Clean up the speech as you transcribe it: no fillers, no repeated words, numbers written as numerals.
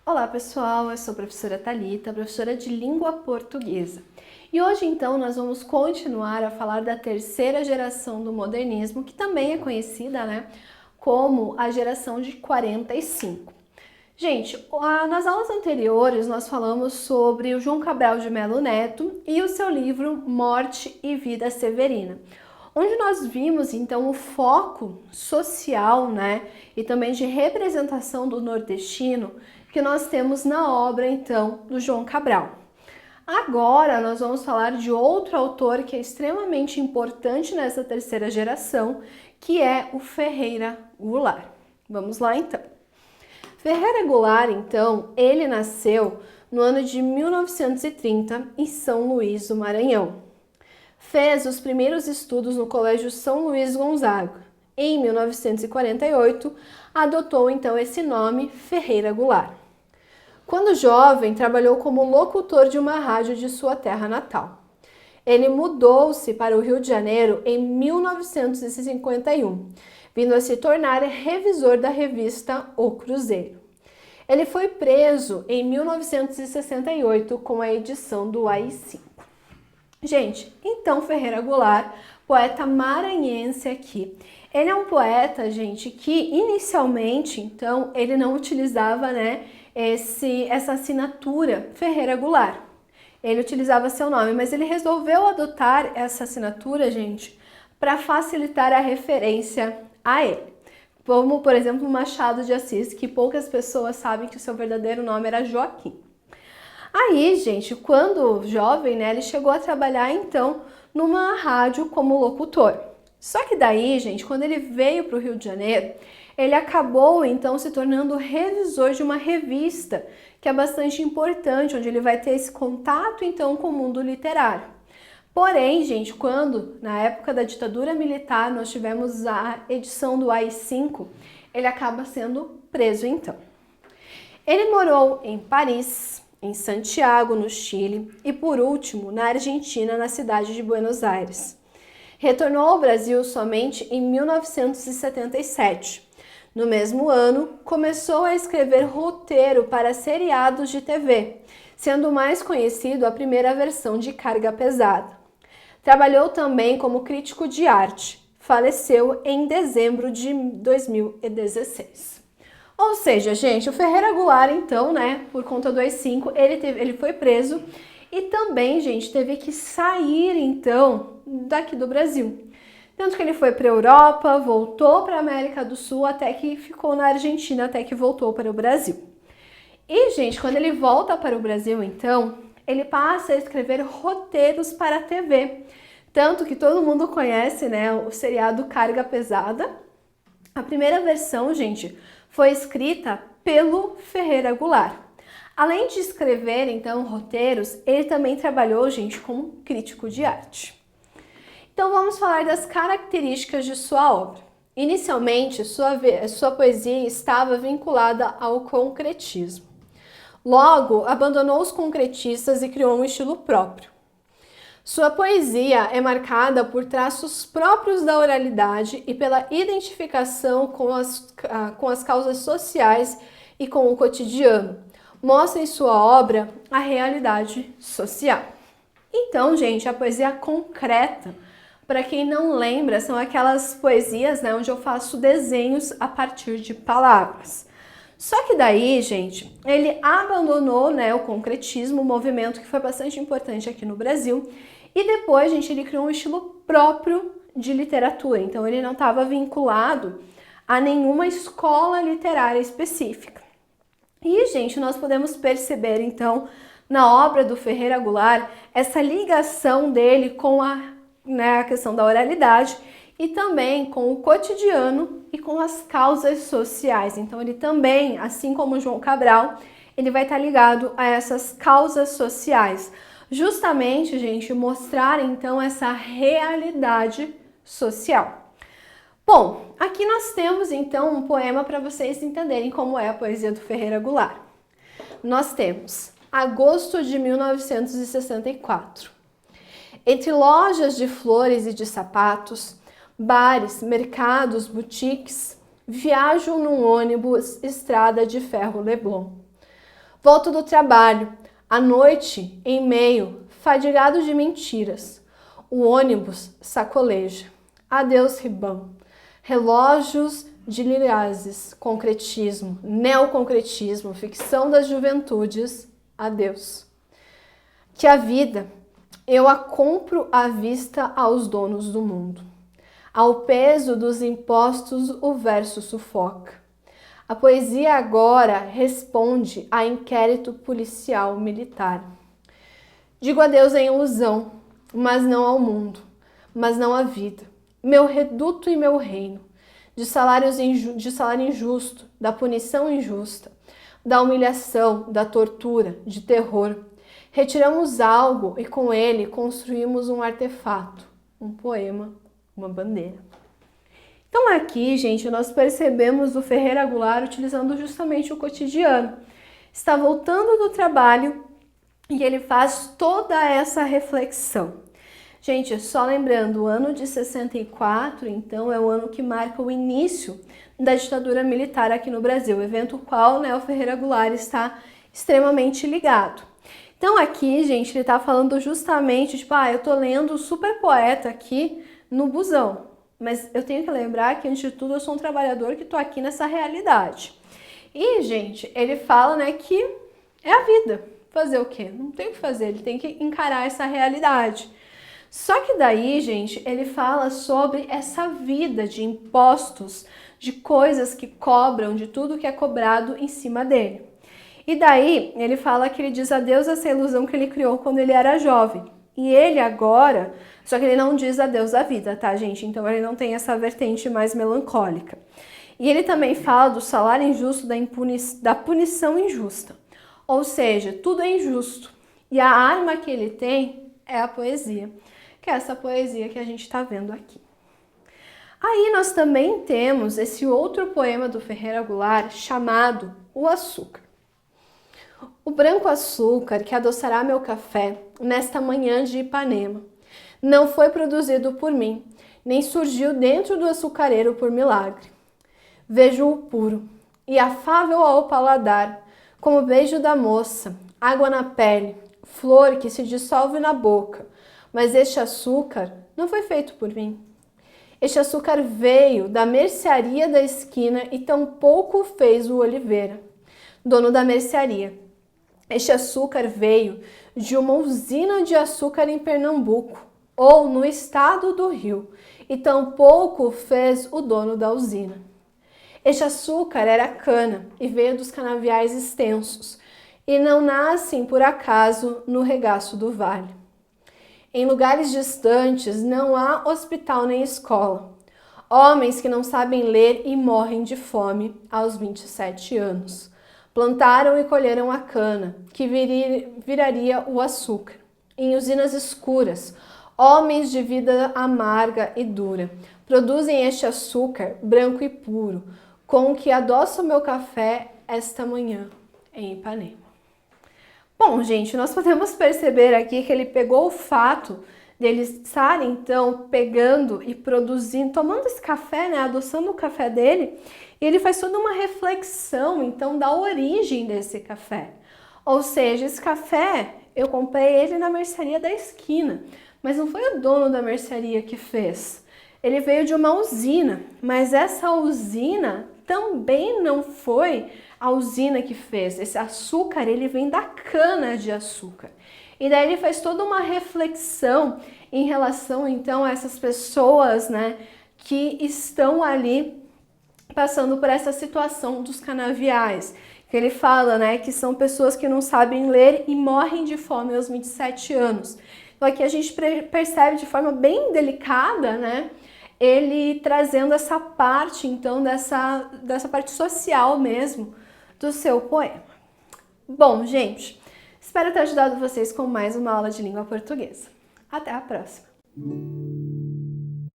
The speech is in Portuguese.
Olá pessoal, eu sou a professora Thalita, professora de língua portuguesa. E hoje então nós vamos continuar a falar da terceira geração do modernismo, que também é conhecida, como a geração de 45. Gente, nas aulas anteriores nós falamos sobre o João Cabral de Melo Neto e o seu livro Morte e Vida Severina, onde nós vimos então o foco social, e também de representação do nordestino que nós temos na obra então do João Cabral. Agora nós vamos falar de outro autor que é extremamente importante nessa terceira geração, que é o Ferreira Goulart. Vamos lá então. Ferreira Goulart, então, ele nasceu no ano de 1930 em São Luís do Maranhão. Fez os primeiros estudos no Colégio São Luís Gonzaga. Em 1948, adotou então esse nome, Ferreira Goulart. Quando jovem, trabalhou como locutor de uma rádio de sua terra natal. Ele mudou-se para o Rio de Janeiro em 1951, vindo a se tornar revisor da revista O Cruzeiro. Ele foi preso em 1968 com a edição do AI-5. Gente, então Ferreira Goulart, poeta maranhense aqui. Ele é um poeta, gente, que inicialmente, então, ele não utilizava, essa assinatura Ferreira Goulart. Ele utilizava seu nome, mas ele resolveu adotar essa assinatura, gente, para facilitar a referência a ele. Como, por exemplo, Machado de Assis, que poucas pessoas sabem que o seu verdadeiro nome era Joaquim. Aí, gente, quando jovem, ele chegou a trabalhar, então, numa rádio como locutor. Só que daí, gente, quando ele veio para o Rio de Janeiro, ele acabou, então, se tornando revisor de uma revista, que é bastante importante, onde ele vai ter esse contato, então, com o mundo literário. Porém, gente, quando, na época da ditadura militar, nós tivemos a edição do AI-5, ele acaba sendo preso, então. Ele morou em Paris, em Santiago, no Chile, e por último, na Argentina, na cidade de Buenos Aires. Retornou ao Brasil somente em 1977. No mesmo ano, começou a escrever roteiro para seriados de TV, sendo mais conhecido a primeira versão de Carga Pesada. Trabalhou também como crítico de arte. Faleceu em dezembro de 2016. Ou seja, gente, o Ferreira Goulart, então, por conta do AI-5, ele foi preso e também, gente, teve que sair, então, daqui do Brasil. Tanto que ele foi para a Europa, voltou para a América do Sul, até que ficou na Argentina, até que voltou para o Brasil. E, gente, quando ele volta para o Brasil, então, ele passa a escrever roteiros para a TV. Tanto que todo mundo conhece, o seriado Carga Pesada. A primeira versão, gente, foi escrita pelo Ferreira Goulart. Além de escrever, então, roteiros, ele também trabalhou, gente, como crítico de arte. Então, vamos falar das características de sua obra. Inicialmente, sua poesia estava vinculada ao concretismo. Logo, abandonou os concretistas e criou um estilo próprio. Sua poesia é marcada por traços próprios da oralidade e pela identificação com as causas sociais e com o cotidiano. Mostra em sua obra a realidade social. Então, gente, a poesia concreta, para quem não lembra, são aquelas poesias onde eu faço desenhos a partir de palavras. Só que daí, gente, ele abandonou o concretismo, um movimento que foi bastante importante aqui no Brasil, e depois, gente, ele criou um estilo próprio de literatura. Então, ele não estava vinculado a nenhuma escola literária específica. E, gente, nós podemos perceber, então, na obra do Ferreira Goulart, essa ligação dele com a questão da oralidade e também com o cotidiano e com as causas sociais. Então, ele também, assim como João Cabral, ele vai estar ligado a essas causas sociais. Justamente, gente, mostrar, então, essa realidade social. Bom, aqui nós temos, então, um poema para vocês entenderem como é a poesia do Ferreira Goulart. Nós temos agosto de 1964. Entre lojas de flores e de sapatos, bares, mercados, boutiques, viajo num ônibus estrada de ferro Leblon. Volto do trabalho, à noite, em meio, fadigado de mentiras. O ônibus sacoleja. Adeus, Ribão. Relógios de lilazes, concretismo, neoconcretismo, ficção das juventudes. Adeus. Que a vida, eu a compro à vista aos donos do mundo. Ao peso dos impostos o verso sufoca. A poesia agora responde a inquérito policial militar. Digo adeus em ilusão, mas não ao mundo, mas não à vida. Meu reduto e meu reino, de salário injusto, da punição injusta, da humilhação, da tortura, de terror. Retiramos algo e com ele construímos um artefato, um poema, uma bandeira. Então aqui, gente, nós percebemos o Ferreira Goulart utilizando justamente o cotidiano. Está voltando do trabalho e ele faz toda essa reflexão. Gente, só lembrando, o ano de 64, então, é o ano que marca o início da ditadura militar aqui no Brasil, evento ao qual, né, o Ferreira Goulart está extremamente ligado. Então aqui, gente, ele está falando justamente, tipo, eu tô lendo o super poeta aqui no busão, mas eu tenho que lembrar que, antes de tudo, eu sou um trabalhador que tô aqui nessa realidade. E, gente, ele fala, né, que é a vida. Fazer o quê? Não tem o que fazer, ele tem que encarar essa realidade. Só que daí, gente, ele fala sobre essa vida de impostos, de coisas que cobram, de tudo que é cobrado em cima dele. E daí, ele fala que ele diz adeus a essa ilusão que ele criou quando ele era jovem. E ele agora, só que ele não diz adeus à vida, tá, gente? Então ele não tem essa vertente mais melancólica. E ele também fala do salário injusto, da punição injusta. Ou seja, tudo é injusto. E a arma que ele tem é a poesia, que é essa poesia que a gente está vendo aqui. Aí nós também temos esse outro poema do Ferreira Goulart chamado O Açúcar. O branco açúcar que adoçará meu café nesta manhã de Ipanema não foi produzido por mim, nem surgiu dentro do açucareiro por milagre. Vejo-o puro e afável ao paladar, como o beijo da moça, água na pele, flor que se dissolve na boca, mas este açúcar não foi feito por mim. Este açúcar veio da mercearia da esquina e tampouco fez o Oliveira, dono da mercearia. Este açúcar veio de uma usina de açúcar em Pernambuco, ou no estado do Rio, e tampouco fez o dono da usina. Este açúcar era cana e veio dos canaviais extensos, e não nascem por acaso no regaço do vale. Em lugares distantes não há hospital nem escola. Homens que não sabem ler e morrem de fome aos 27 anos. Plantaram e colheram a cana, que viraria o açúcar. Em usinas escuras, homens de vida amarga e dura produzem este açúcar branco e puro, com o que adoça o meu café esta manhã em Ipanema. Bom, gente, nós podemos perceber aqui que ele pegou o fato dele estar, então, pegando e produzindo, tomando esse café, né, adoçando o café dele, e ele faz toda uma reflexão, então, da origem desse café. Ou seja, esse café, eu comprei ele na mercearia da esquina, mas não foi o dono da mercearia que fez. Ele veio de uma usina, mas essa usina também não foi a usina que fez. Esse açúcar, ele vem da cana de açúcar. E daí ele faz toda uma reflexão em relação, então, a essas pessoas, né, que estão ali passando por essa situação dos canaviais. Que ele fala, né, que são pessoas que não sabem ler e morrem de fome aos 27 anos. Então aqui a gente percebe de forma bem delicada, né, ele trazendo essa parte, então, dessa parte social mesmo do seu poema. Bom, gente, espero ter ajudado vocês com mais uma aula de língua portuguesa. Até a próxima!